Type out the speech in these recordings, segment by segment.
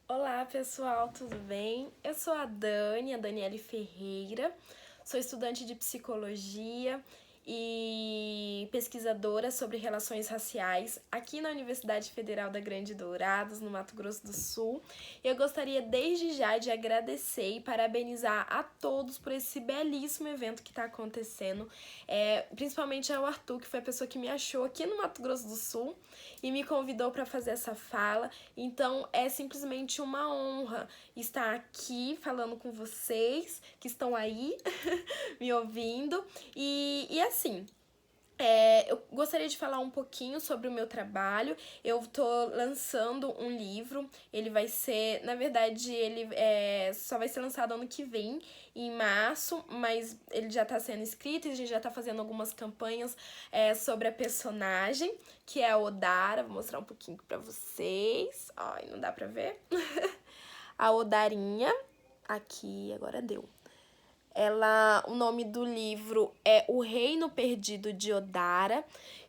Olá pessoal, tudo bem? Eu sou a Daniele Ferreira, sou estudante de psicologia e pesquisadora sobre relações raciais aqui na Universidade Federal da Grande Dourados, no Mato Grosso do Sul. Eu gostaria desde já de agradecer e parabenizar a todos por esse belíssimo evento que está acontecendo, principalmente ao Arthur, que foi a pessoa que me achou aqui no Mato Grosso do Sul e me convidou para fazer essa fala. Então é simplesmente uma honra estar aqui falando com vocês que estão aí me ouvindo. E assim, eu gostaria de falar um pouquinho sobre o meu trabalho. Eu tô lançando um livro. Ele vai ser, na verdade, ele só vai ser lançado ano que vem, em março, mas ele já tá sendo escrito e a gente já tá fazendo algumas campanhas sobre a personagem, que é a Odara. Vou mostrar um pouquinho pra vocês. Ai, não dá pra ver? A Odarinha. Aqui, agora deu. O nome do livro é O Reino Perdido de Odara,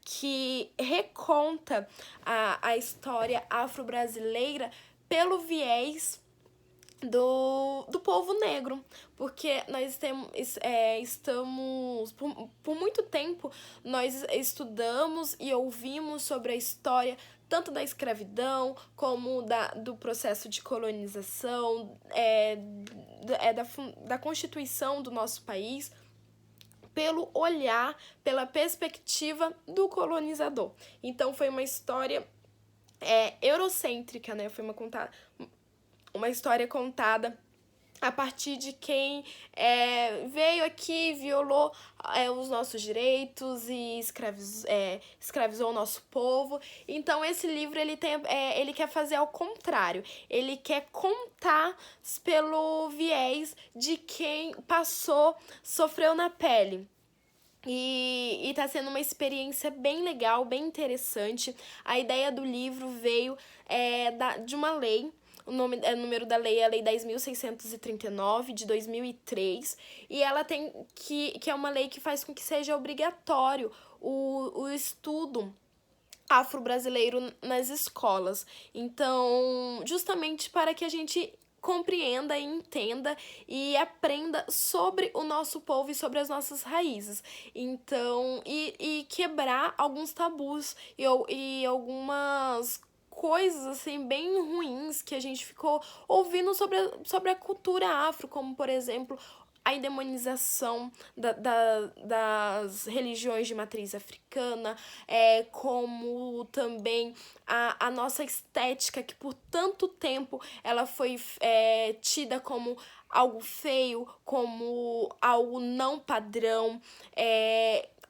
que reconta a história afro-brasileira pelo viés do povo negro, porque nós estamos por muito tempo nós estudamos e ouvimos sobre a história tanto da escravidão como do processo de colonização, da constituição do nosso país, pelo olhar, pela perspectiva do colonizador. Então foi uma história eurocêntrica, né? Foi uma história contada a partir de quem veio aqui, violou os nossos direitos e escravizou o nosso povo. Então esse livro ele quer fazer ao contrário. Ele quer contar pelo viés de quem sofreu na pele. E tá sendo uma experiência bem legal, bem interessante. A ideia do livro veio de uma lei. O número da lei é a Lei 10.639, de 2003. E ela que é uma lei que faz com que seja obrigatório o estudo afro-brasileiro nas escolas. Então, justamente para que a gente compreenda e entenda e aprenda sobre o nosso povo e sobre as nossas raízes. Então, e quebrar alguns tabus e algumas coisas assim bem ruins que a gente ficou ouvindo sobre a cultura afro, como por exemplo a endemonização das religiões de matriz africana, como também a nossa estética, que por tanto tempo ela foi tida como algo feio, como algo não padrão.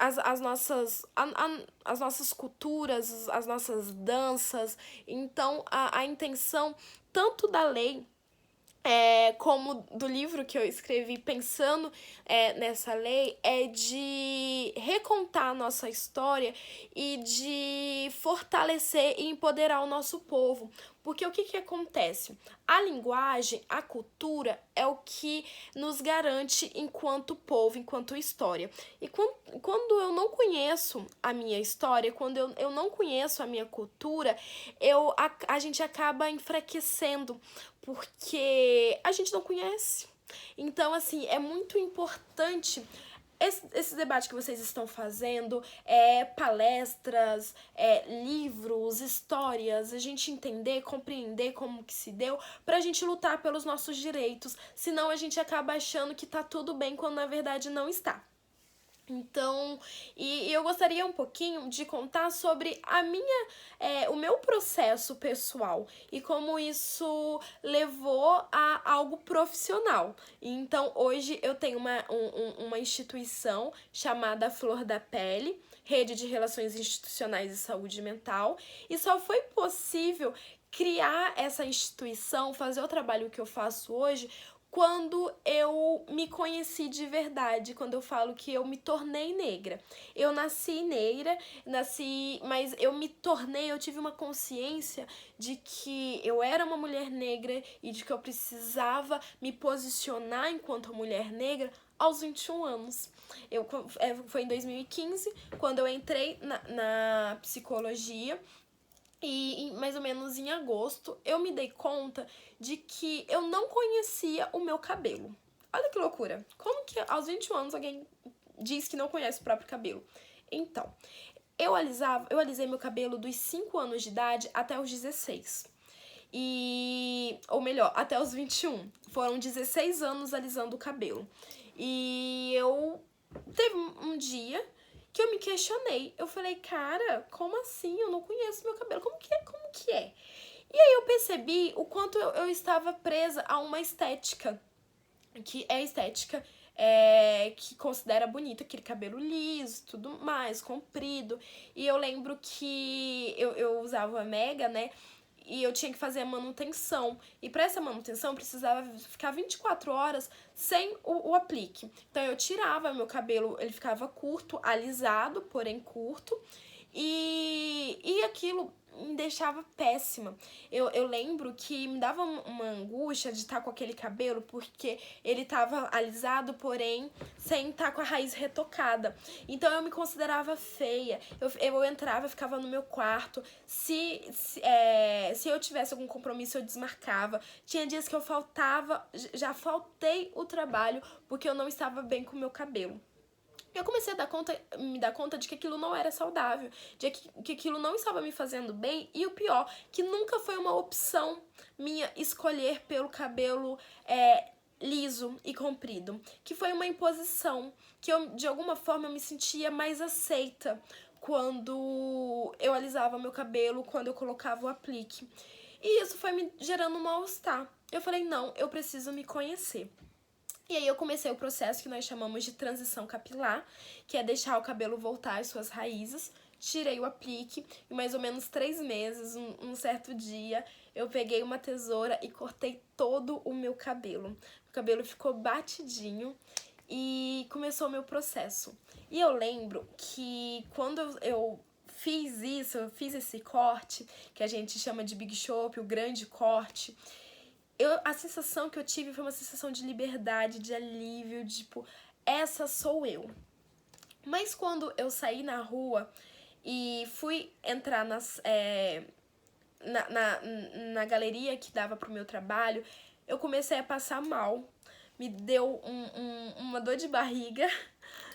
As nossas culturas, as nossas danças. Então, a intenção tanto da lei como do livro que eu escrevi pensando nessa lei, é de recontar a nossa história e de fortalecer e empoderar o nosso povo. Porque o que acontece? A linguagem, a cultura é o que nos garante enquanto povo, enquanto história. E quando eu não conheço a minha história, quando eu não conheço a minha cultura, a gente acaba enfraquecendo, porque a gente não conhece. Então, assim, é muito importante esse debate que vocês estão fazendo, palestras, livros, histórias, a gente entender, compreender como que se deu, pra gente lutar pelos nossos direitos, senão a gente acaba achando que tá tudo bem quando na verdade não está. Então, e eu gostaria um pouquinho de contar sobre o meu processo pessoal e como isso levou a algo profissional. Então, hoje eu tenho uma instituição chamada Flor da Pele, Rede de Relações Institucionais e Saúde Mental, e só foi possível criar essa instituição, fazer o trabalho que eu faço hoje, quando eu me conheci de verdade, quando eu falo que eu me tornei negra. Eu nasci negra, mas eu tive uma consciência de que eu era uma mulher negra e de que eu precisava me posicionar enquanto mulher negra aos 21 anos. Foi em 2015, quando eu entrei na psicologia, E mais ou menos em agosto, eu me dei conta de que eu não conhecia o meu cabelo. Olha que loucura. Como que aos 21 anos alguém diz que não conhece o próprio cabelo? Então, eu alisei meu cabelo dos 5 anos de idade até os 16. Ou melhor, até os 21. Foram 16 anos alisando o cabelo. E eu teve um dia que eu me questionei. Eu falei, cara, como assim? Eu não conheço meu cabelo. Como que é? Como que é? E aí eu percebi o quanto eu estava presa a uma estética, que é estética que considera bonito aquele cabelo liso, tudo mais, comprido. E eu lembro que eu usava a Mega, né? E eu tinha que fazer a manutenção. E para essa manutenção, eu precisava ficar 24 horas sem o aplique. Então, eu tirava meu cabelo, ele ficava curto, alisado, porém curto. E aquilo me deixava péssima. Eu lembro que me dava uma angústia de estar com aquele cabelo, porque ele estava alisado, porém sem estar com a raiz retocada. Então eu me considerava feia. Eu entrava, ficava no meu quarto. Se eu tivesse algum compromisso, eu desmarcava. Tinha dias que eu faltava, já faltei o trabalho porque eu não estava bem com o meu cabelo. Eu comecei a me dar conta de que aquilo não era saudável, de que aquilo não estava me fazendo bem, e o pior, que nunca foi uma opção minha escolher pelo cabelo liso e comprido, que foi uma imposição, que eu, de alguma forma, eu me sentia mais aceita quando eu alisava meu cabelo, quando eu colocava o aplique. E isso foi me gerando um mal-estar. Eu falei, não, eu preciso me conhecer. E aí eu comecei o processo que nós chamamos de transição capilar, que é deixar o cabelo voltar às suas raízes. Tirei o aplique e mais ou menos 3 meses, um certo dia, eu peguei uma tesoura e cortei todo o meu cabelo. O cabelo ficou batidinho e começou o meu processo. E eu lembro que quando eu fiz isso, eu fiz esse corte, que a gente chama de Big Chop, o grande corte, a sensação que eu tive foi uma sensação de liberdade, de alívio, de, tipo, essa sou eu. Mas quando eu saí na rua e fui entrar na galeria que dava pro meu trabalho, eu comecei a passar mal. Me deu uma dor de barriga,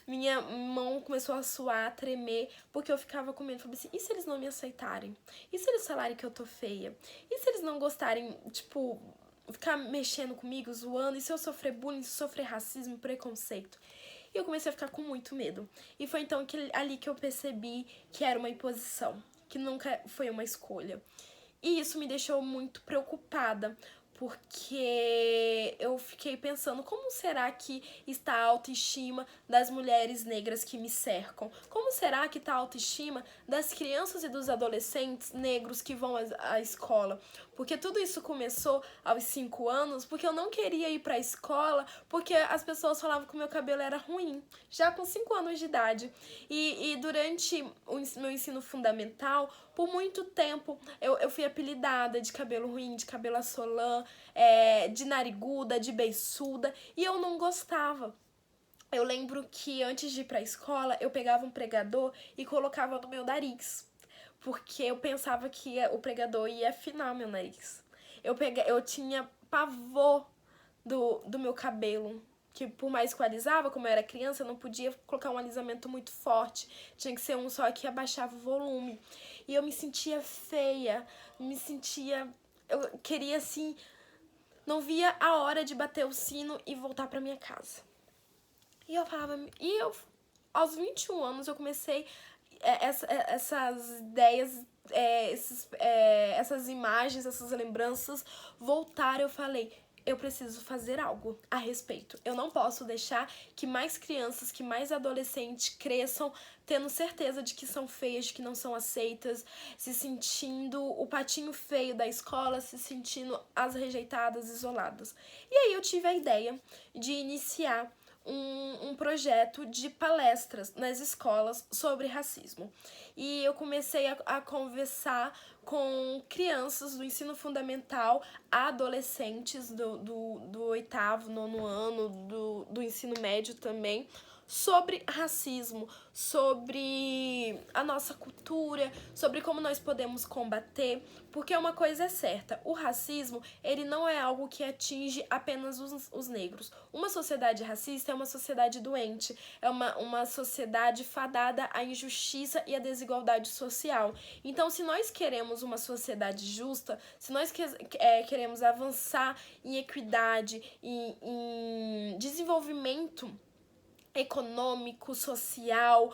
minha mão começou a suar, a tremer, porque eu ficava com medo. Falei assim, e se eles não me aceitarem? E se eles falarem que eu tô feia? E se eles não gostarem, tipo, ficar mexendo comigo, zoando? E se eu sofrer bullying, se eu sofrer racismo, preconceito? E eu comecei a ficar com muito medo. E foi então ali que eu percebi que era uma imposição, que nunca foi uma escolha. E isso me deixou muito preocupada, porque eu fiquei pensando, como será que está a autoestima das mulheres negras que me cercam? Como será que está a autoestima das crianças e dos adolescentes negros que vão à escola? Porque tudo isso começou aos 5 anos, porque eu não queria ir para a escola, porque as pessoas falavam que o meu cabelo era ruim, já com 5 anos de idade. E durante o meu ensino fundamental, por muito tempo, eu fui apelidada de cabelo ruim, de cabelo assolã, de nariguda, de beiçuda, e eu não gostava. Eu lembro que antes de ir pra escola, eu pegava um pregador e colocava no meu nariz, porque eu pensava que o pregador ia afinar meu nariz. Eu tinha pavor do meu cabelo, que por mais que eu alisava, como eu era criança, eu não podia colocar um alisamento muito forte. Tinha que ser um só que abaixava o volume. E eu me sentia feia, eu queria assim, não via a hora de bater o sino e voltar pra minha casa. E eu falava, aos 21 anos eu comecei essas ideias, essas imagens, essas lembranças voltaram. Eu falei, eu preciso fazer algo a respeito. Eu não posso deixar que mais crianças, que mais adolescentes cresçam tendo certeza de que são feias, de que não são aceitas, se sentindo o patinho feio da escola, se sentindo as rejeitadas, isoladas. E aí eu tive a ideia de iniciar um projeto de palestras nas escolas sobre racismo. E eu comecei a conversar com crianças do ensino fundamental, adolescentes do 8º, 9º ano, do ensino médio também, sobre racismo, sobre a nossa cultura, sobre como nós podemos combater, porque uma coisa é certa, o racismo, ele não é algo que atinge apenas os negros. Uma sociedade racista é uma sociedade doente, é uma sociedade fadada à injustiça e à desigualdade social. Então, se nós queremos uma sociedade justa, se nós queremos avançar em equidade, em desenvolvimento econômico, social,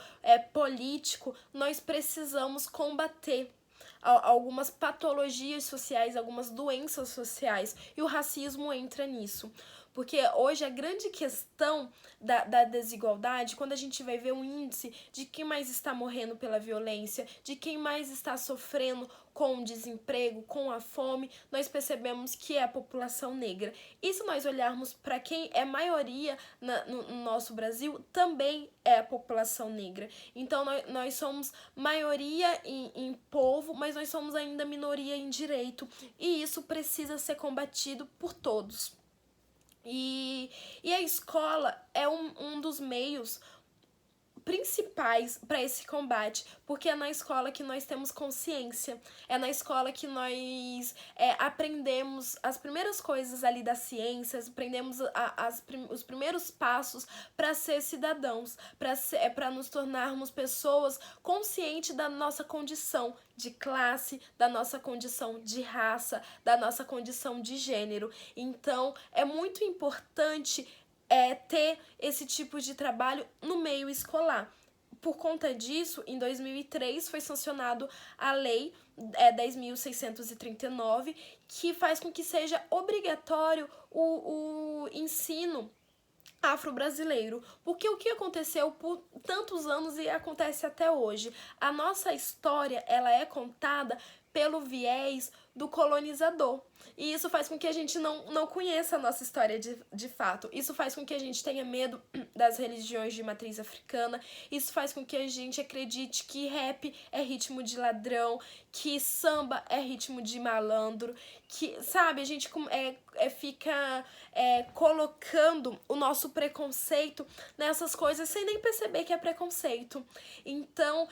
político, nós precisamos combater algumas patologias sociais, algumas doenças sociais, e o racismo entra nisso. Porque hoje a grande questão da desigualdade, quando a gente vai ver um índice de quem mais está morrendo pela violência, de quem mais está sofrendo com o desemprego, com a fome, nós percebemos que é a população negra. E se nós olharmos para quem é maioria no nosso Brasil, também é a população negra. Então nós somos maioria em povo, mas nós somos ainda minoria em direito. E isso precisa ser combatido por todos. E a escola é um dos meios principais para esse combate, porque é na escola que nós temos consciência, é na escola que nós aprendemos as primeiras coisas ali das ciências, aprendemos os primeiros passos para ser cidadãos, para nos tornarmos pessoas conscientes da nossa condição de classe, da nossa condição de raça, da nossa condição de gênero. Então, é muito importante ter esse tipo de trabalho no meio escolar. Por conta disso, em 2003 foi sancionado a Lei 10.639, que faz com que seja obrigatório o ensino afro-brasileiro, porque o que aconteceu por tantos anos e acontece até hoje, a nossa história, ela é contada pelo viés do colonizador. E isso faz com que a gente não conheça a nossa história de fato. Isso faz com que a gente tenha medo das religiões de matriz africana. Isso faz com que a gente acredite que rap é ritmo de ladrão, que samba é ritmo de malandro, que, sabe, a gente fica colocando o nosso preconceito nessas coisas sem nem perceber que é preconceito. Então,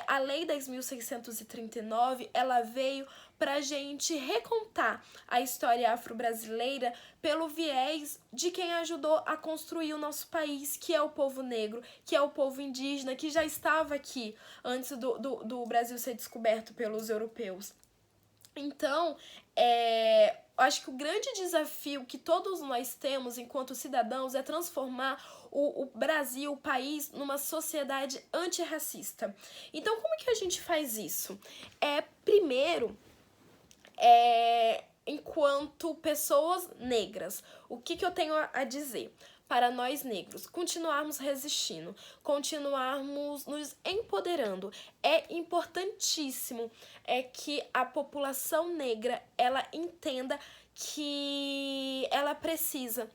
a Lei 10.639, ela veio pra gente recontar a história afro-brasileira pelo viés de quem ajudou a construir o nosso país, que é o povo negro, que é o povo indígena, que já estava aqui antes do Brasil ser descoberto pelos europeus. Então, acho que o grande desafio que todos nós temos enquanto cidadãos é transformar o Brasil, o país, numa sociedade antirracista. Então, como que a gente faz isso? Primeiro, enquanto pessoas negras, o que eu tenho a dizer? Para nós negros, continuarmos resistindo, continuarmos nos empoderando. É importantíssimo que a população negra, ela entenda que ela precisa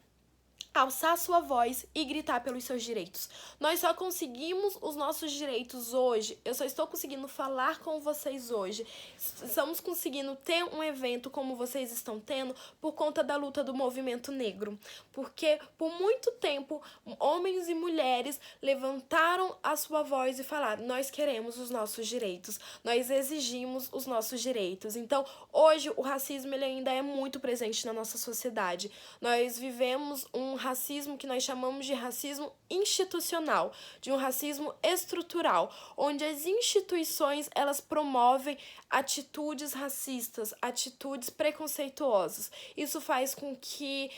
alçar sua voz e gritar pelos seus direitos. Nós só conseguimos os nossos direitos hoje, eu só estou conseguindo falar com vocês hoje, estamos conseguindo ter um evento como vocês estão tendo por conta da luta do movimento negro. Porque por muito tempo, homens e mulheres levantaram a sua voz e falaram: nós queremos os nossos direitos, nós exigimos os nossos direitos. Então, hoje o racismo ele ainda é muito presente na nossa sociedade. Nós vivemos um racismo que nós chamamos de racismo institucional, de um racismo estrutural, onde as instituições elas promovem atitudes racistas, atitudes preconceituosas. Isso faz com que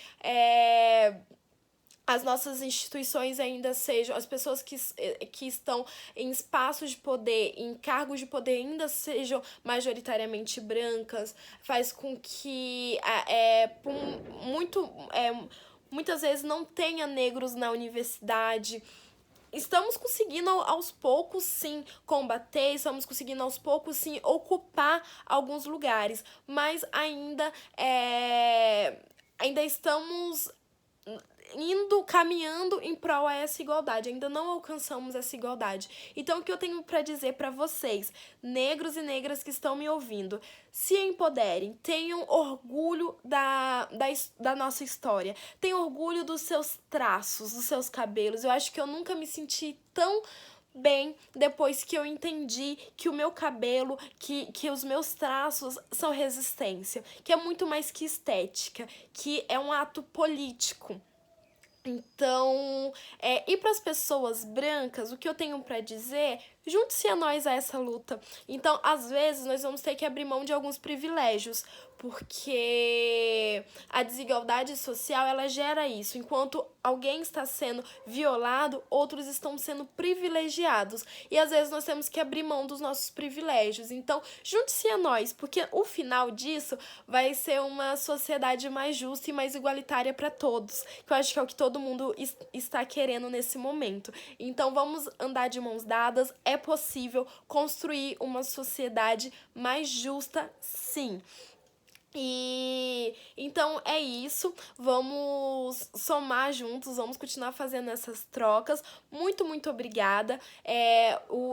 as nossas instituições ainda sejam, as pessoas que estão em espaços de poder, em cargos de poder, ainda sejam majoritariamente brancas, faz com que muitas vezes não tenha negros na universidade. Estamos conseguindo aos poucos sim combater, estamos conseguindo aos poucos sim ocupar alguns lugares, mas ainda estamos caminhando em prol a essa igualdade, ainda não alcançamos essa igualdade. Então, o que eu tenho para dizer para vocês, negros e negras que estão me ouvindo, se empoderem, tenham orgulho da nossa história, tenham orgulho dos seus traços, dos seus cabelos. Eu acho que eu nunca me senti tão bem depois que eu entendi que o meu cabelo, que os meus traços são resistência, que é muito mais que estética, que é um ato político. Então, e para as pessoas brancas, o que eu tenho para dizer, junte-se a nós a essa luta. Então, às vezes, nós vamos ter que abrir mão de alguns privilégios, porque a desigualdade social, ela gera isso. Enquanto alguém está sendo violado, outros estão sendo privilegiados. E às vezes nós temos que abrir mão dos nossos privilégios. Então, junte-se a nós, porque o final disso vai ser uma sociedade mais justa e mais igualitária para todos, que eu acho que é o que todo mundo está querendo nesse momento. Então, vamos andar de mãos dadas. É possível construir uma sociedade mais justa, sim. E então é isso, vamos somar juntos, vamos continuar fazendo essas trocas. Muito, muito obrigada.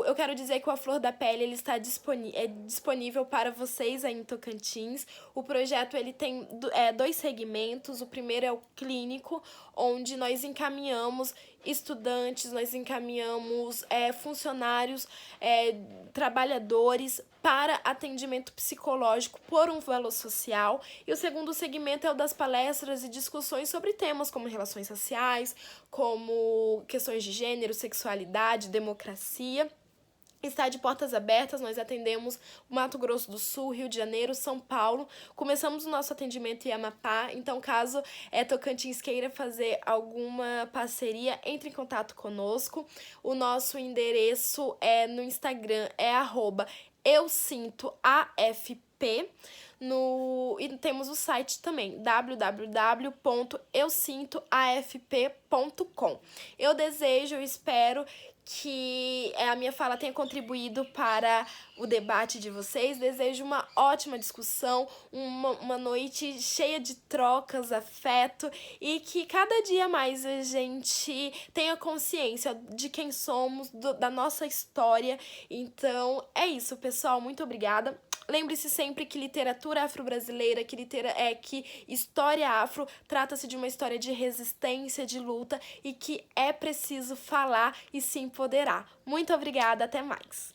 Eu quero dizer que o A Flor da Pele ele está disponível para vocês aí em Tocantins. O projeto ele tem 2 segmentos. O primeiro é o clínico, onde nós encaminhamos estudantes, nós encaminhamos funcionários, trabalhadores para atendimento psicológico por um valor social. E o segundo segmento é o das palestras e discussões sobre temas como relações raciais, como questões de gênero, sexualidade, democracia. Está de portas abertas, nós atendemos Mato Grosso do Sul, Rio de Janeiro, São Paulo. Começamos o nosso atendimento em Amapá, então caso Tocantins queira fazer alguma parceria, entre em contato conosco. O nosso endereço no Instagram é @eusintoafp. E temos o site também, www.eusintoafp.com. Eu espero que a minha fala tenha contribuído para o debate de vocês. Desejo uma ótima discussão, uma noite cheia de trocas, afeto, e que cada dia mais a gente tenha consciência de quem somos, da nossa história. Então, é isso, pessoal. Muito obrigada. Lembre-se sempre que literatura afro-brasileira, que história afro trata-se de uma história de resistência, de luta, e que é preciso falar e se empoderar. Muito obrigada, até mais!